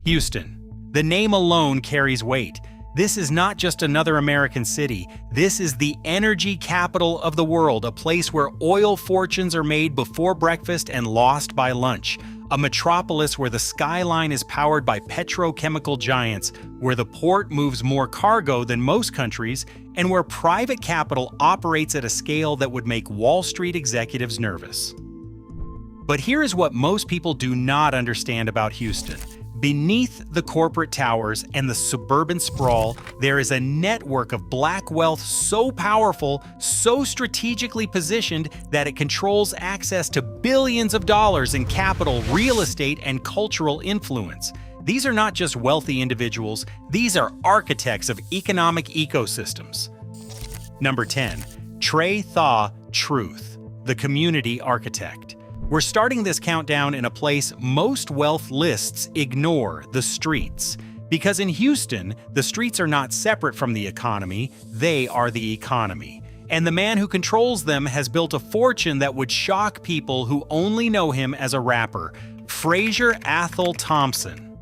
Houston. The name alone carries weight. This is not just another American city. This is the energy capital of the world, a place where oil fortunes are made before breakfast and lost by lunch. A metropolis where the skyline is powered by petrochemical giants, where the port moves more cargo than most countries, and where private capital operates at a scale that would make Wall Street executives nervous. But here is what most people do not understand about Houston. Beneath the corporate towers and the suburban sprawl, there is a network of black wealth so powerful, so strategically positioned that it controls access to billions of dollars in capital, real estate, and cultural influence. These are not just wealthy individuals, these are architects of economic ecosystems. Number 10. Trey the Truth, the community architect. We're starting this countdown in a place most wealth lists ignore: the streets. Because in Houston, the streets are not separate from the economy, they are the economy. And the man who controls them has built a fortune that would shock people who only know him as a rapper: Fraser Athol Thompson.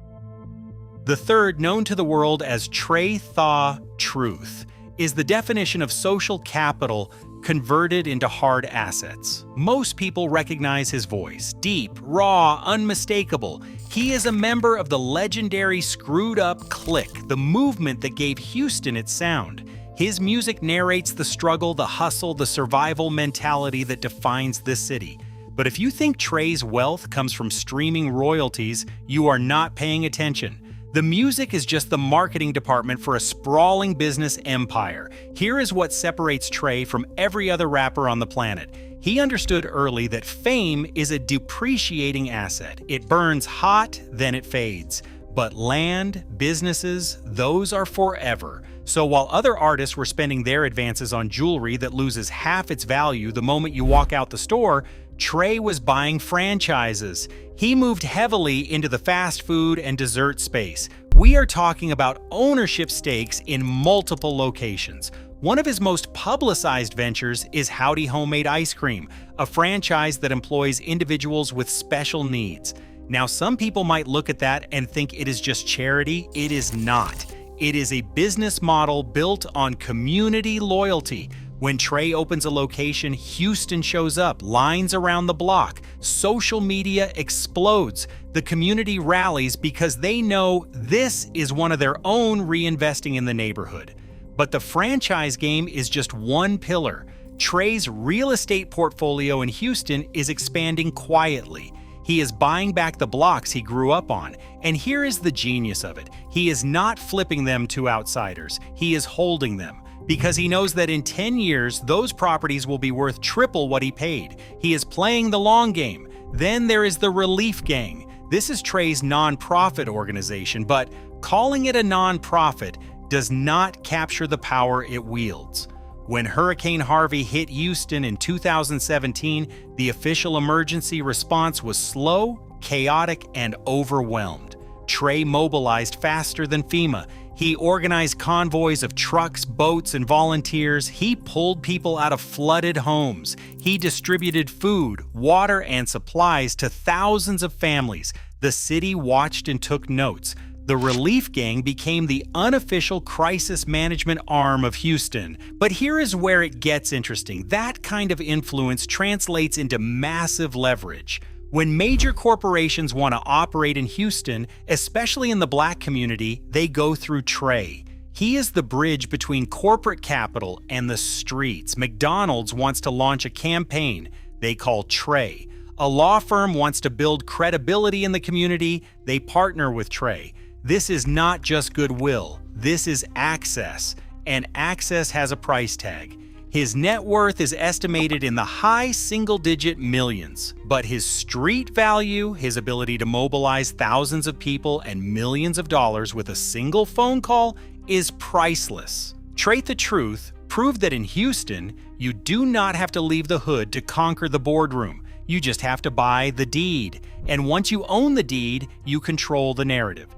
The third, known to the world as Trey the Truth, is the definition of social capital converted into hard assets. Most people recognize his voice: deep, raw, unmistakable. He is a member of the legendary Screwed Up Clique, the movement that gave Houston its sound. His music narrates the struggle, the hustle, the survival mentality that defines this city. But if you think Trey's wealth comes from streaming royalties, you are not paying attention. The music is just the marketing department for a sprawling business empire. Here is what separates Trae from every other rapper on the planet. He understood early that fame is a depreciating asset. It burns hot, then it fades. But land, businesses, those are forever. So while other artists were spending their advances on jewelry that loses half its value the moment you walk out the store, Trae was buying franchises. He moved heavily into the fast food and dessert space. We are talking about ownership stakes in multiple locations. One of his most publicized ventures is Howdy Homemade Ice Cream, a franchise that employs individuals with special needs. Now, some people might look at that and think it is just charity. It is not. It is a business model built on community loyalty. When Trae opens a location, Houston shows up, lines around the block, social media explodes. The community rallies because they know this is one of their own reinvesting in the neighborhood. But the franchise game is just one pillar. Trae's real estate portfolio in Houston is expanding quietly. He is buying back the blocks he grew up on. And here is the genius of it. He is not flipping them to outsiders. He is holding them, because he knows that in 10 years, those properties will be worth triple what he paid. He is playing the long game. Then there is the Relief Gang. This is Trae's nonprofit organization, but calling it a nonprofit does not capture the power it wields. When Hurricane Harvey hit Houston in 2017, the official emergency response was slow, chaotic, and overwhelmed. Trae mobilized faster than FEMA. He organized convoys of trucks, boats, and volunteers. He pulled people out of flooded homes. He distributed food, water, and supplies to thousands of families. The city watched and took notes. The Relief Gang became the unofficial crisis management arm of Houston. But here is where it gets interesting. That kind of influence translates into massive leverage. When major corporations want to operate in Houston, especially in the Black community, they go through Trae. He is the bridge between corporate capital and the streets. McDonald's wants to launch a campaign they call Trae. A law firm wants to build credibility in the community, they partner with Trae. This is not just goodwill, this is access, and access has a price tag. His net worth is estimated in the high single-digit millions, but his street value, his ability to mobilize thousands of people and millions of dollars with a single phone call, is priceless. Trey the Truth proved that in Houston, you do not have to leave the hood to conquer the boardroom. You just have to buy the deed. And once you own the deed, you control the narrative.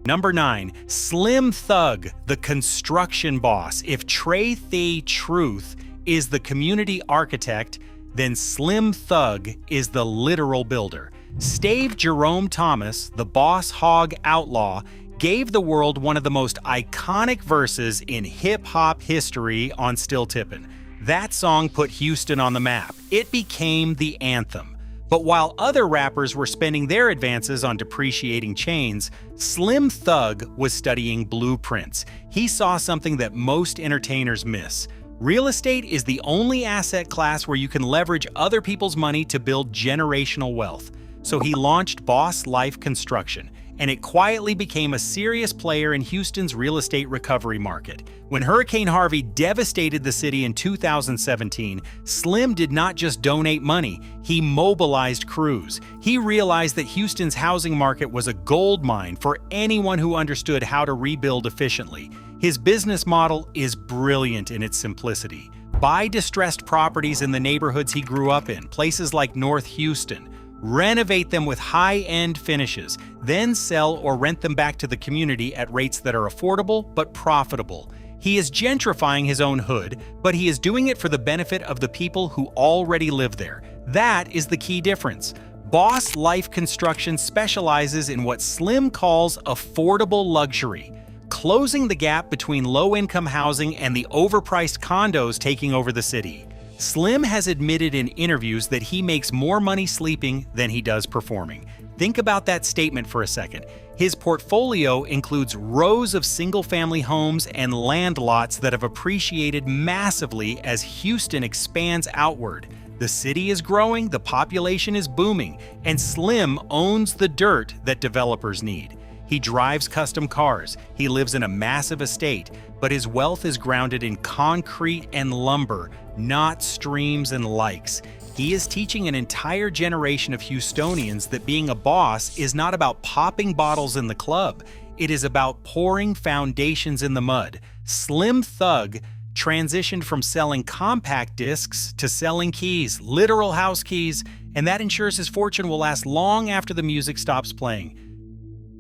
Number 9, Slim Thug, the construction boss. If Trey the Truth is the community architect, then Slim Thug is the literal builder. Stave Jerome Thomas, the boss hog outlaw, gave the world one of the most iconic verses in hip-hop history on Still Tippin'. That song put Houston on the map. It became the anthem. But while other rappers were spending their advances on depreciating chains, Slim Thug was studying blueprints. He saw something that most entertainers miss. Real estate is the only asset class where you can leverage other people's money to build generational wealth. So he launched Boss Life Construction, and it quietly became a serious player in Houston's real estate recovery market. When Hurricane Harvey devastated the city in 2017, Slim did not just donate money, he mobilized crews. He realized that Houston's housing market was a gold mine for anyone who understood how to rebuild efficiently. His business model is brilliant in its simplicity. Buy distressed properties in the neighborhoods he grew up in, places like North Houston. Renovate them with high-end finishes, then sell or rent them back to the community at rates that are affordable but profitable. He is gentrifying his own hood, but he is doing it for the benefit of the people who already live there. That is the key difference. Boss Life Construction specializes in what Slim calls affordable luxury, closing the gap between low-income housing and the overpriced condos taking over the city. Slim has admitted in interviews that he makes more money sleeping than he does performing. Think about that statement for a second. His portfolio includes rows of single-family homes and land lots that have appreciated massively as Houston expands outward. The city is growing, the population is booming, and Slim owns the dirt that developers need. He drives custom cars, he lives in a massive estate, but his wealth is grounded in concrete and lumber, not streams and likes. He is teaching an entire generation of Houstonians that being a boss is not about popping bottles in the club. It is about pouring foundations in the mud. Slim Thug transitioned from selling compact discs to selling keys, literal house keys, and that ensures his fortune will last long after the music stops playing.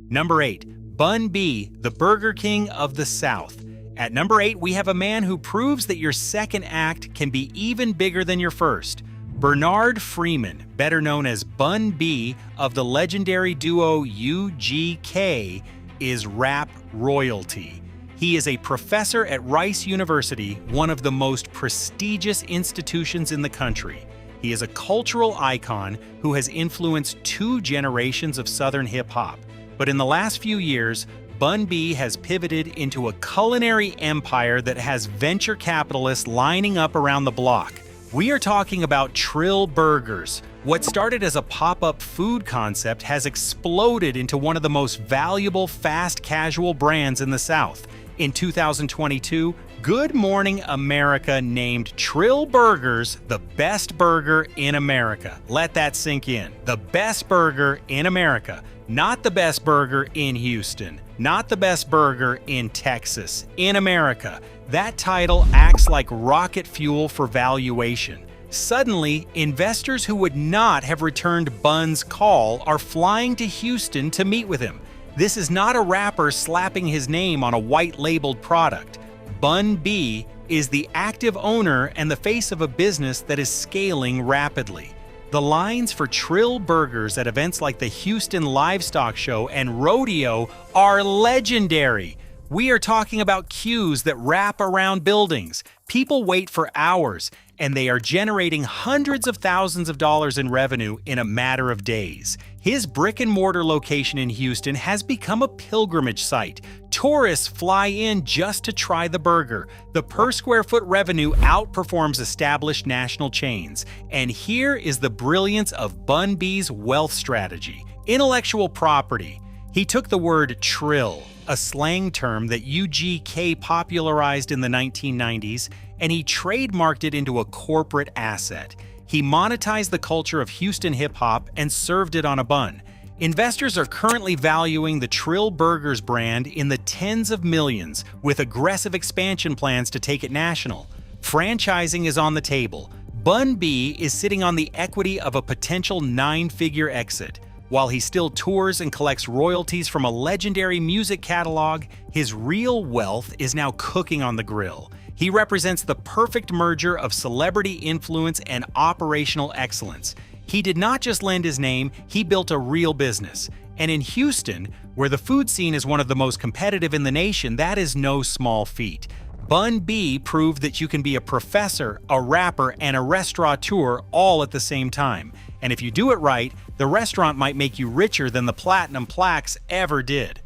Number 8. Bun B, the Burger King of the South. At number 8, we have a man who proves that your second act can be even bigger than your first. Bernard Freeman, better known as Bun B of the legendary duo UGK, is rap royalty. He is a professor at Rice University, one of the most prestigious institutions in the country. He is a cultural icon who has influenced 2 generations of Southern hip-hop. But in the last few years, Bun B has pivoted into a culinary empire that has venture capitalists lining up around the block. We are talking about Trill Burgers. What started as a pop-up food concept has exploded into one of the most valuable fast casual brands in the South. In 2022, Good Morning America named Trill Burgers the best burger in America. Let that sink in. The best burger in America. Not the best burger in Houston. Not the best burger in Texas. In America. That title acts like rocket fuel for valuation. Suddenly, investors who would not have returned Bun's call are flying to Houston to meet with him. This is not a rapper slapping his name on a white-labeled product. Bun B is the active owner and the face of a business that is scaling rapidly. The lines for Trill Burgers at events like the Houston Livestock Show and Rodeo are legendary. We are talking about queues that wrap around buildings. People wait for hours, and they are generating hundreds of thousands of dollars in revenue in a matter of days. His brick-and-mortar location in Houston has become a pilgrimage site. Tourists fly in just to try the burger. The per-square-foot revenue outperforms established national chains. And here is the brilliance of Bun B's wealth strategy. Intellectual property. He took the word trill, a slang term that UGK popularized in the 1990s, and he trademarked it into a corporate asset. He monetized the culture of Houston hip-hop and served it on a bun. Investors are currently valuing the Trill Burgers brand in the tens of millions, with aggressive expansion plans to take it national. Franchising is on the table. Bun B is sitting on the equity of a potential 9-figure exit. While he still tours and collects royalties from a legendary music catalog, his real wealth is now cooking on the grill. He represents the perfect merger of celebrity influence and operational excellence. He did not just lend his name, he built a real business. And in Houston, where the food scene is one of the most competitive in the nation, that is no small feat. Bun B proved that you can be a professor, a rapper, and a restaurateur all at the same time. And if you do it right, the restaurant might make you richer than the platinum plaques ever did.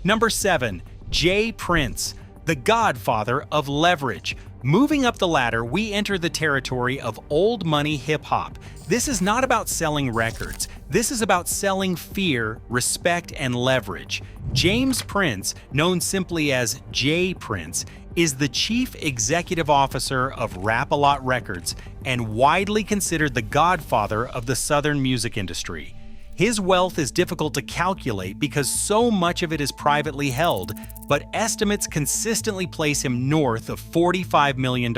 Number 7. J. Prince, the godfather of leverage. Moving up the ladder, we enter the territory of old money hip-hop. This is not about selling records. This is about selling fear, respect, and leverage. James Prince, known simply as J. Prince, is the chief executive officer of Rap-A-Lot Records and widely considered the godfather of the Southern music industry. His wealth is difficult to calculate because so much of it is privately held, but estimates consistently place him north of $45 million.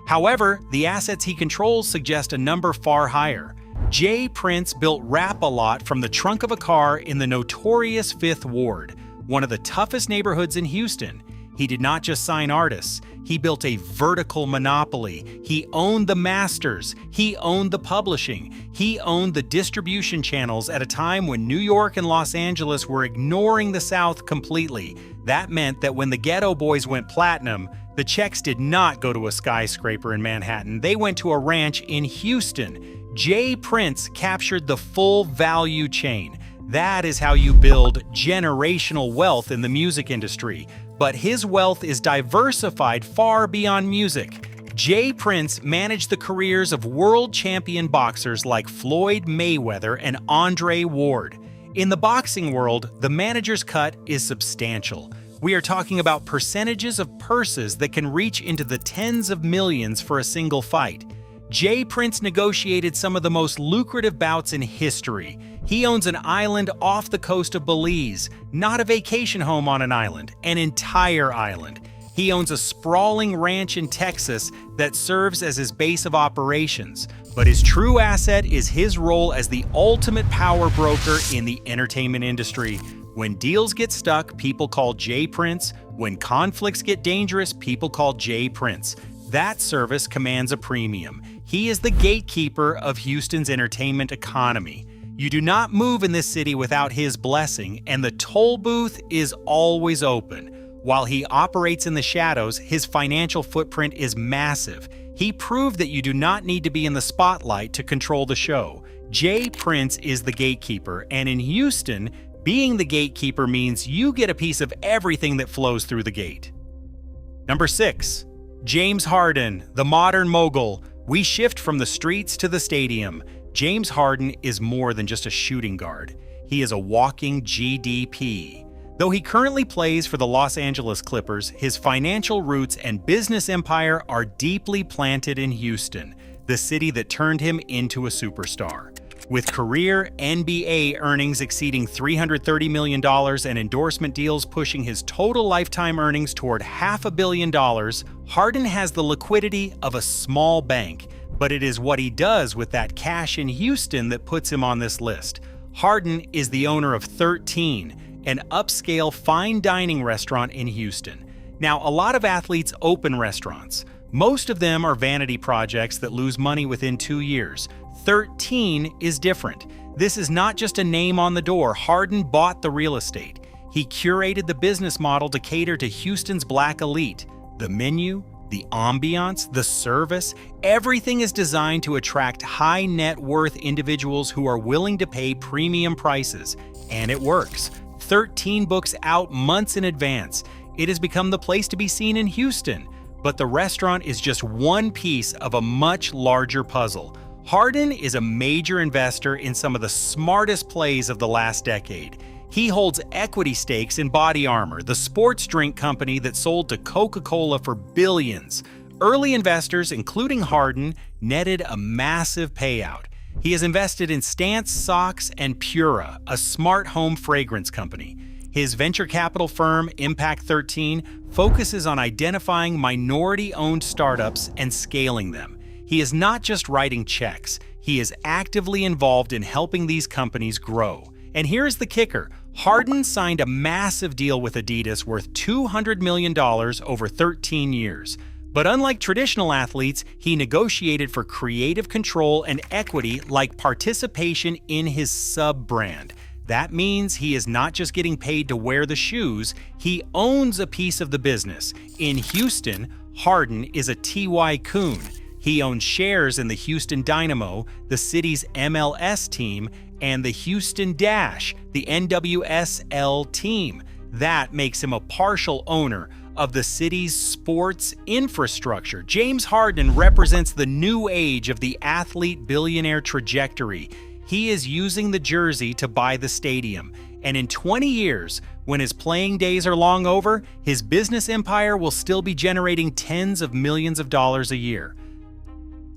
However, the assets he controls suggest a number far higher. J. Prince built Rap-A-Lot from the trunk of a car in the notorious 5th Ward, one of the toughest neighborhoods in Houston. He did not just sign artists, he built a vertical monopoly. He owned the masters, he owned the publishing, he owned the distribution channels at a time when New York and Los Angeles were ignoring the South completely. That meant that when the Ghetto Boys went platinum, the checks did not go to a skyscraper in Manhattan, they went to a ranch in Houston. J. Prince captured the full value chain. That is how you build generational wealth in the music industry. But his wealth is diversified far beyond music. J. Prince managed the careers of world champion boxers like Floyd Mayweather and Andre Ward. In the boxing world, the manager's cut is substantial. We are talking about percentages of purses that can reach into the tens of millions for a single fight. J. Prince negotiated some of the most lucrative bouts in history. He owns an island off the coast of Belize, not a vacation home on an island, an entire island. He owns a sprawling ranch in Texas that serves as his base of operations. But his true asset is his role as the ultimate power broker in the entertainment industry. When deals get stuck, people call J. Prince. When conflicts get dangerous, people call J. Prince. That service commands a premium. He is the gatekeeper of Houston's entertainment economy. You do not move in this city without his blessing, and the toll booth is always open. While he operates in the shadows, his financial footprint is massive. He proved that you do not need to be in the spotlight to control the show. J. Prince is the gatekeeper, and in Houston, being the gatekeeper means you get a piece of everything that flows through the gate. Number 6. James Harden, the modern mogul. We shift from the streets to the stadium. James Harden is more than just a shooting guard. He is a walking GDP. Though he currently plays for the Los Angeles Clippers, his financial roots and business empire are deeply planted in Houston, the city that turned him into a superstar. With career NBA earnings exceeding $330 million and endorsement deals pushing his total lifetime earnings toward $500 million, Harden has the liquidity of a small bank. But it is what he does with that cash in Houston that puts him on this list. Harden is the owner of 13, an upscale fine dining restaurant in Houston. Now, a lot of athletes open restaurants. Most of them are vanity projects that lose money within 2 years. 13 is different. This is not just a name on the door. Harden bought the real estate. He curated the business model to cater to Houston's black elite. The menu, the ambiance, the service, everything is designed to attract high net worth individuals who are willing to pay premium prices. And it works. 13 books out months in advance. It has become the place to be seen in Houston. But the restaurant is just one piece of a much larger puzzle. Harden is a major investor in some of the smartest plays of the last decade. He holds equity stakes in Body Armor, the sports drink company that sold to Coca-Cola for billions. Early investors, including Harden, netted a massive payout. He has invested in Stance Socks and Pura, a smart home fragrance company. His venture capital firm, Impact 13, focuses on identifying minority-owned startups and scaling them. He is not just writing checks, he is actively involved in helping these companies grow. And here's the kicker. Harden signed a massive deal with Adidas worth $200 million over 13 years. But unlike traditional athletes, he negotiated for creative control and equity like participation in his sub-brand. That means he is not just getting paid to wear the shoes, he owns a piece of the business. In Houston, Harden is a T.Y. Coon. He owns shares in the Houston Dynamo, the city's MLS team, and the Houston Dash, the NWSL team. That makes him a partial owner of the city's sports infrastructure. James Harden represents the new age of the athlete billionaire trajectory. He is using the jersey to buy the stadium. And in 20 years, when his playing days are long over, his business empire will still be generating tens of millions of dollars a year.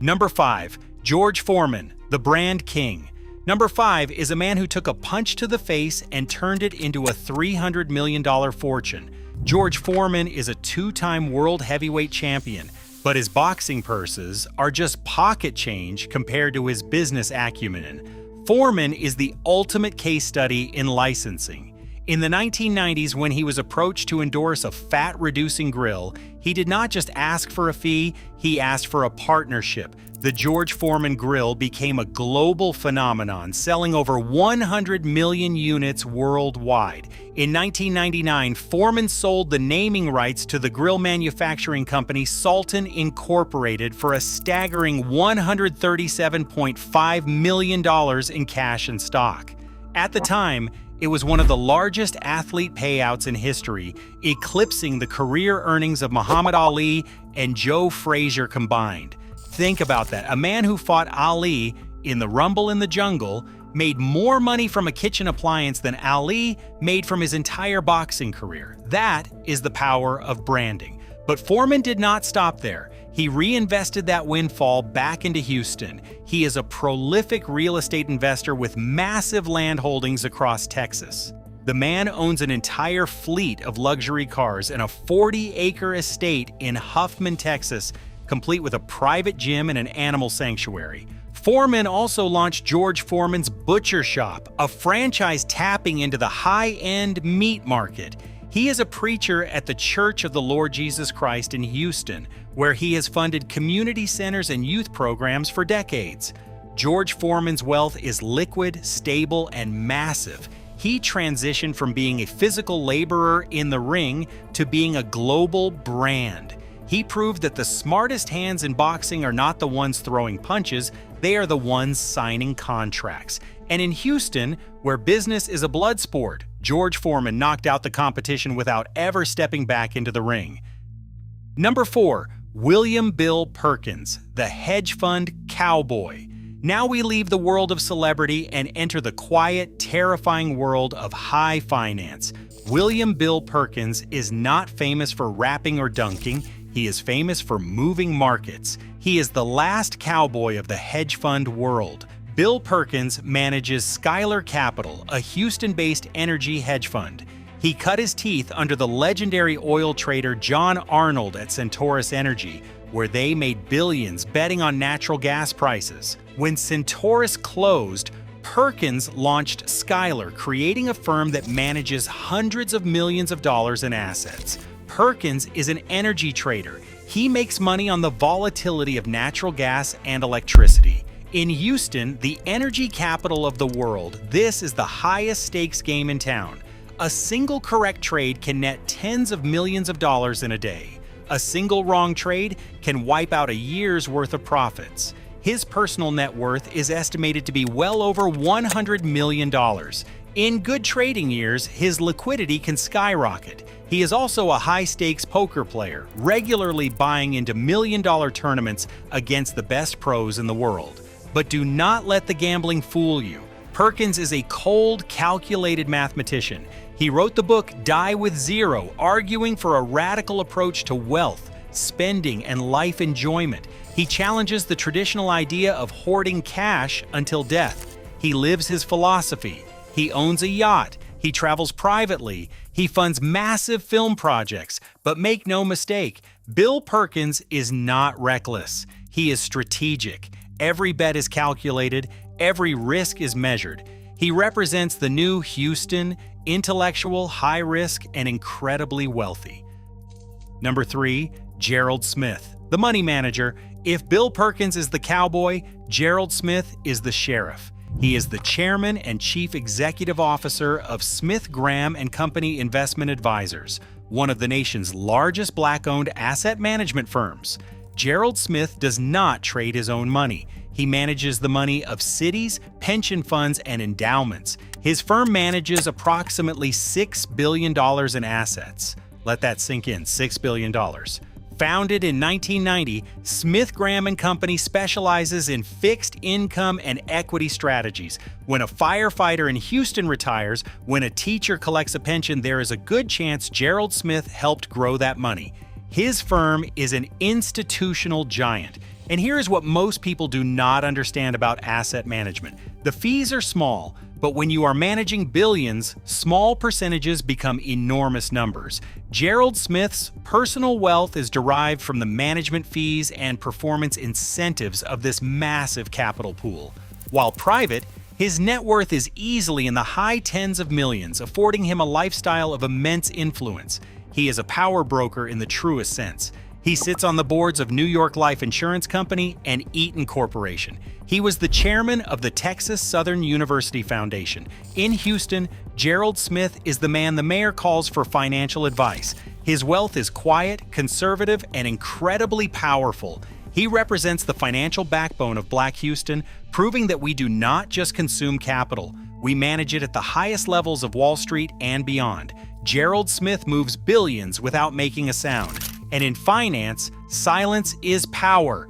Number 5. George Foreman, the brand king. Number 5 is a man who took a punch to the face and turned it into a $300 million fortune. George Foreman is a 2-time world heavyweight champion, but his boxing purses are just pocket change compared to his business acumen. Foreman is the ultimate case study in licensing. In the 1990s, when he was approached to endorse a fat-reducing grill, he did not just ask for a fee, he asked for a partnership. The George Foreman grill became a global phenomenon, selling over 100 million units worldwide. In 1999, Foreman sold the naming rights to the grill manufacturing company Sultan Incorporated for a staggering $137.5 million in cash and stock. At the time, it was one of the largest athlete payouts in history, eclipsing the career earnings of Muhammad Ali and Joe Frazier combined. Think about that. A man who fought Ali in the Rumble in the Jungle made more money from a kitchen appliance than Ali made from his entire boxing career. That is the power of branding. But Foreman did not stop there. He reinvested that windfall back into Houston. He is a prolific real estate investor with massive land holdings across Texas. The man owns an entire fleet of luxury cars and a 40-acre estate in Huffman, Texas, complete with a private gym and an animal sanctuary. Foreman also launched George Foreman's Butcher Shop, a franchise tapping into the high-end meat market. He is a preacher at the Church of the Lord Jesus Christ in Houston, where he has funded community centers and youth programs for decades. George Foreman's wealth is liquid, stable, and massive. He transitioned from being a physical laborer in the ring to being a global brand. He proved that the smartest hands in boxing are not the ones throwing punches, they are the ones signing contracts. And in Houston, where business is a blood sport, George Foreman knocked out the competition without ever stepping back into the ring. Number 4. William Bill Perkins, the hedge fund cowboy. Now we leave the world of celebrity and enter the quiet, terrifying world of high finance. William Bill Perkins is not famous for rapping or dunking. He is famous for moving markets. He is the last cowboy of the hedge fund world. Bill Perkins manages Skylar Capital, a Houston-based energy hedge fund. He cut his teeth under the legendary oil trader John Arnold at Centaurus Energy, where they made billions betting on natural gas prices. When Centaurus closed, Perkins launched Skylar, creating a firm that manages hundreds of millions of dollars in assets. Perkins is an energy trader. He makes money on the volatility of natural gas and electricity. In Houston, the energy capital of the world, this is the highest stakes game in town. A single correct trade can net tens of millions of dollars in a day. A single wrong trade can wipe out a year's worth of profits. His personal net worth is estimated to be well over $100 million. In good trading years, his liquidity can skyrocket. He is also a high-stakes poker player, regularly buying into million-dollar tournaments against the best pros in the world. But do not let the gambling fool you. Perkins is a cold, calculated mathematician. He wrote the book Die with Zero, arguing for a radical approach to wealth, spending, and life enjoyment. He challenges the traditional idea of hoarding cash until death. He lives his philosophy. He owns a yacht. He travels privately. He funds massive film projects. But make no mistake, Bill Perkins is not reckless. He is strategic. Every bet is calculated. Every risk is measured. He represents the new Houston, intellectual, high risk, and incredibly wealthy. Number 3. Gerald Smith, the money manager. If Bill Perkins is the cowboy, Gerald Smith is the sheriff. He is the chairman and chief executive officer of Smith Graham and Company Investment Advisors, one of the nation's largest black-owned asset management firms. Gerald Smith does not trade his own money. He manages the money of cities, pension funds, and endowments. His firm manages approximately $6 billion in assets. Let that sink in, $6 billion. Founded in 1990, Smith Graham & Company specializes in fixed income and equity strategies. When a firefighter in Houston retires, when a teacher collects a pension, there is a good chance Gerald Smith helped grow that money. His firm is an institutional giant. And here is what most people do not understand about asset management. The fees are small, but when you are managing billions, small percentages become enormous numbers. Gerald Smith's personal wealth is derived from the management fees and performance incentives of this massive capital pool. While private, his net worth is easily in the high tens of millions, affording him a lifestyle of immense influence. He is a power broker in the truest sense. He sits on the boards of New York Life Insurance Company and Eaton Corporation. He was the chairman of the Texas Southern University Foundation. In Houston, Gerald Smith is the man the mayor calls for financial advice. His wealth is quiet, conservative, and incredibly powerful. He represents the financial backbone of Black Houston, proving that we do not just consume capital. We manage it at the highest levels of Wall Street and beyond. Gerald Smith moves billions without making a sound. And in finance, silence is power.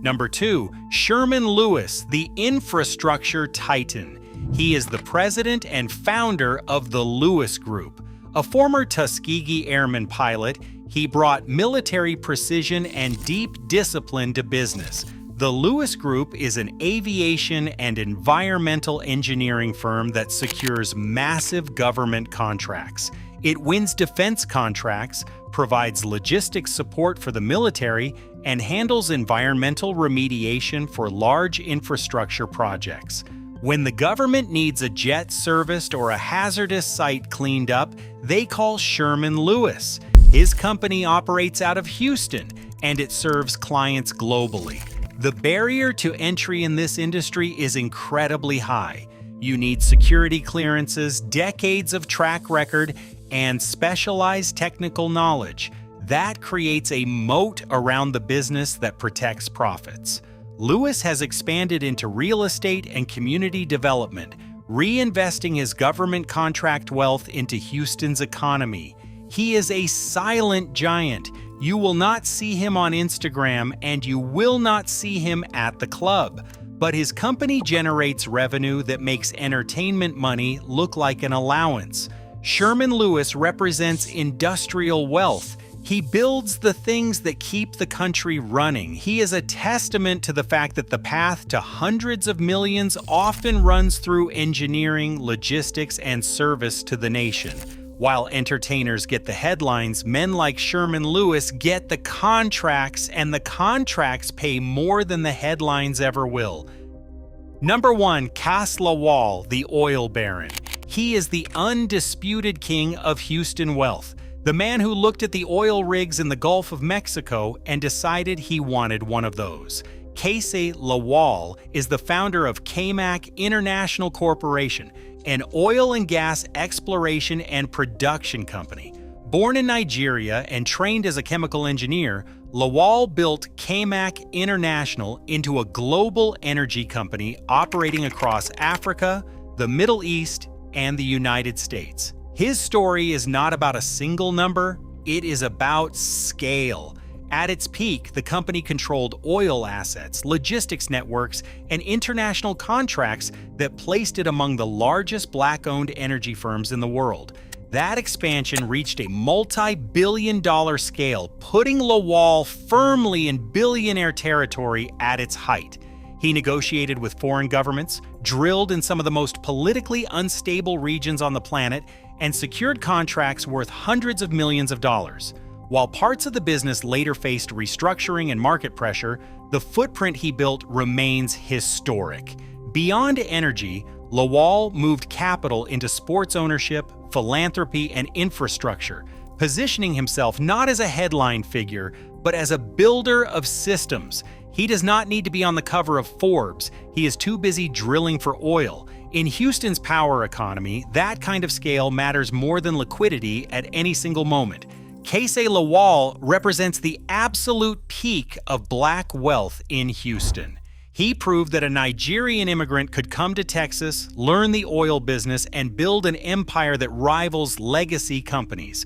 Number 2, Sherman Lewis, the infrastructure titan. He is the president and founder of the Lewis Group. A former Tuskegee Airman pilot, he brought military precision and deep discipline to business. The Lewis Group is an aviation and environmental engineering firm that secures massive government contracts. It wins defense contracts, provides logistics support for the military, and handles environmental remediation for large infrastructure projects. When the government needs a jet serviced or a hazardous site cleaned up, they call Sherman Lewis. His company operates out of Houston, and it serves clients globally. The barrier to entry in this industry is incredibly high. You need security clearances, decades of track record, and specialized technical knowledge. That creates a moat around the business that protects profits. Lewis has expanded into real estate and community development, reinvesting his government contract wealth into Houston's economy. He is a silent giant. You will not see him on Instagram, and you will not see him at the club. But his company generates revenue that makes entertainment money look like an allowance. Sherman Lewis represents industrial wealth. He builds the things that keep the country running. He is a testament to the fact that the path to hundreds of millions often runs through engineering, logistics, and service to the nation. While entertainers get the headlines, men like Sherman Lewis get the contracts, and the contracts pay more than the headlines ever will. Number 1, Cas Lawal, the oil baron. He is the undisputed king of Houston wealth, the man who looked at the oil rigs in the Gulf of Mexico and decided he wanted one of those. Cas Lawal is the founder of CAMAC International Corporation, an oil and gas exploration and production company. Born in Nigeria and trained as a chemical engineer, Lawal built CAMAC International into a global energy company operating across Africa, the Middle East, and the United States. His story is not about a single number, it is about scale. At its peak, the company controlled oil assets, logistics networks, and international contracts that placed it among the largest Black-owned energy firms in the world. That expansion reached a multi-billion-dollar scale, putting Lawal firmly in billionaire territory at its height. He negotiated with foreign governments, drilled in some of the most politically unstable regions on the planet, and secured contracts worth hundreds of millions of dollars. While parts of the business later faced restructuring and market pressure, the footprint he built remains historic. Beyond energy, Lawal moved capital into sports ownership, philanthropy, and infrastructure, positioning himself not as a headline figure, but as a builder of systems. He does not need to be on the cover of Forbes. He is too busy drilling for oil. In Houston's power economy, that kind of scale matters more than liquidity at any single moment. Cas Lawal represents the absolute peak of black wealth in Houston. He proved that a Nigerian immigrant could come to Texas, learn the oil business, and build an empire that rivals legacy companies.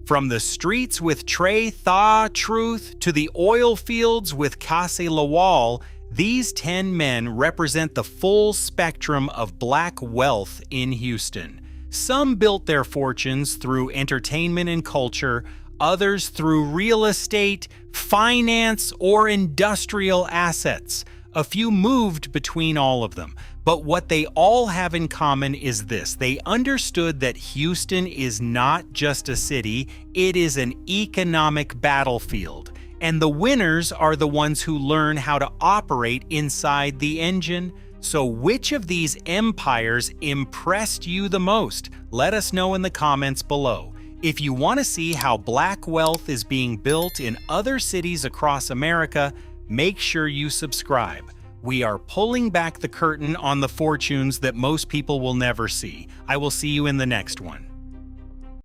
From the streets with Trey the Truth to the oil fields with Cas Lawal, these 10 men represent the full spectrum of black wealth in Houston. Some built their fortunes through entertainment and culture, others through real estate, finance, or industrial assets. A few moved between all of them, but what they all have in common is this: they understood that Houston is not just a city, it is an economic battlefield. And the winners are the ones who learn how to operate inside the engine. So which of these empires impressed you the most? Let us know in the comments below. If you want to see how black wealth is being built in other cities across America, make sure you subscribe. We are pulling back the curtain on the fortunes that most people will never see. I will see you in the next one.